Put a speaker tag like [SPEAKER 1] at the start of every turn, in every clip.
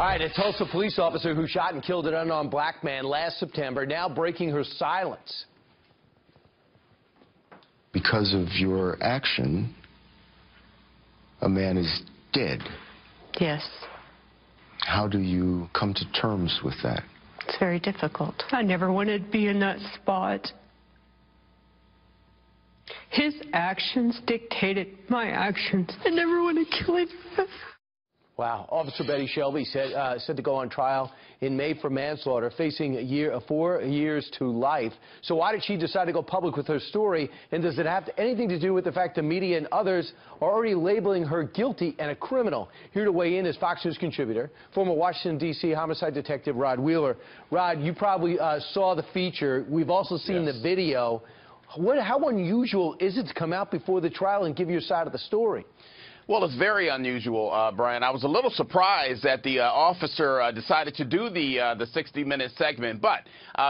[SPEAKER 1] All right, a Tulsa police officer who shot and killed an unarmed black man last September now breaking her silence.
[SPEAKER 2] Because of your action, a man is dead.
[SPEAKER 3] Yes.
[SPEAKER 2] How do you come to terms with that?
[SPEAKER 3] It's very difficult. I never wanted to be in that spot. His actions dictated my actions. I never want to kill anyone.
[SPEAKER 1] Wow. Officer Betty Shelby said to go on trial in May for manslaughter, facing 4 years to life. So why did she decide to go public with her story? And does it have anything to do with the fact the media and others are already labeling her guilty and a criminal? Here to weigh in is Fox News contributor, former Washington, D.C. homicide detective Rod Wheeler. Rod, you probably saw the feature. We've also seen the video. How unusual is it to come out before the trial and give your side of the story?
[SPEAKER 4] Well, it's very unusual, Brian. I was a little surprised that the officer decided to do the 60-minute segment, but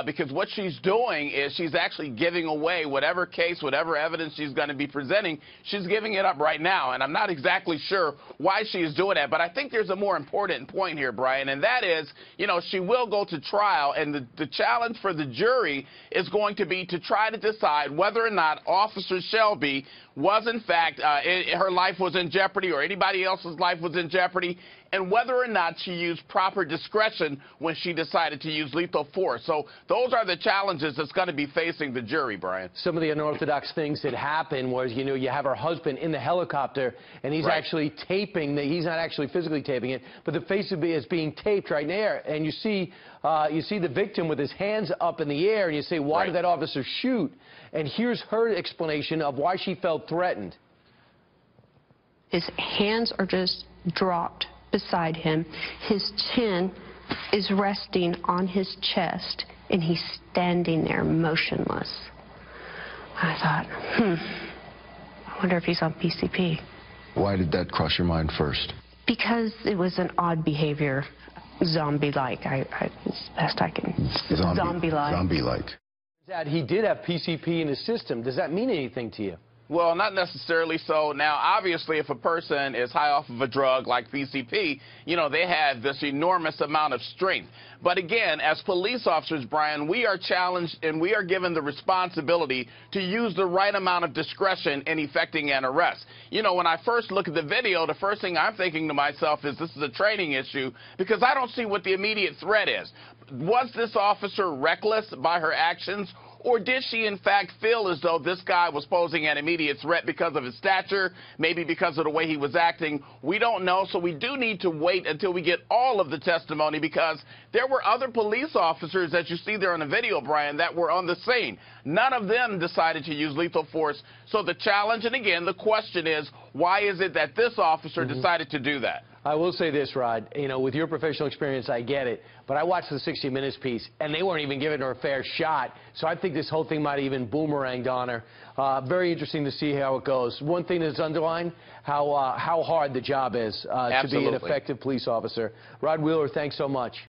[SPEAKER 4] because what she's doing is she's actually giving away whatever case, whatever evidence she's going to be presenting, she's giving it up right now, and I'm not exactly sure why she is doing that, but I think there's a more important point here, Brian, and that is, you know, she will go to trial, and the challenge for the jury is going to be to try to decide whether or not Officer Shelby was, in fact, her life was in jeopardy or anybody else's life was in jeopardy, and whether or not she used proper discretion when she decided to use lethal force. So those are the challenges that's going to be facing the jury, Brian.
[SPEAKER 1] Some of the unorthodox things that happen was, you know, you have her husband in the helicopter, and he's actually taping, he's not actually physically taping it, but the face of it is being taped right there, and you see the victim with his hands up in the air, and you say, why did that officer shoot? And here's her explanation of why she felt threatened.
[SPEAKER 3] His hands are just dropped beside him. His chin is resting on his chest, and he's standing there motionless. I thought, I wonder if he's on PCP.
[SPEAKER 2] Why did that cross your mind first?
[SPEAKER 3] Because it was an odd behavior, zombie-like. It's the best I can. Zombie-like.
[SPEAKER 2] Zombie-like.
[SPEAKER 1] Dad, he did have PCP in his system. Does that mean anything to you?
[SPEAKER 4] Well, not necessarily so. Now, obviously, if a person is high off of a drug like PCP, you know, they have this enormous amount of strength. But again, as police officers, Brian, we are challenged and we are given the responsibility to use the right amount of discretion in effecting an arrest. You know, when I first look at the video, the first thing I'm thinking to myself is this is a training issue because I don't see what the immediate threat is. Was this officer reckless by her actions? Or did she, in fact, feel as though this guy was posing an immediate threat because of his stature, maybe because of the way he was acting? We don't know, so we do need to wait until we get all of the testimony because there were other police officers, as you see there on the video, Brian, that were on the scene. None of them decided to use lethal force. So the challenge, and again, the question is, why is it that this officer decided to do that?
[SPEAKER 1] I will say this, Rod, you know, with your professional experience, I get it, but I watched the 60 Minutes piece, and they weren't even giving her a fair shot, so I think this whole thing might have even boomeranged on her. Very interesting to see how it goes. One thing that's underlined, how hard the job is to be an effective police officer. Rod Wheeler, thanks so much.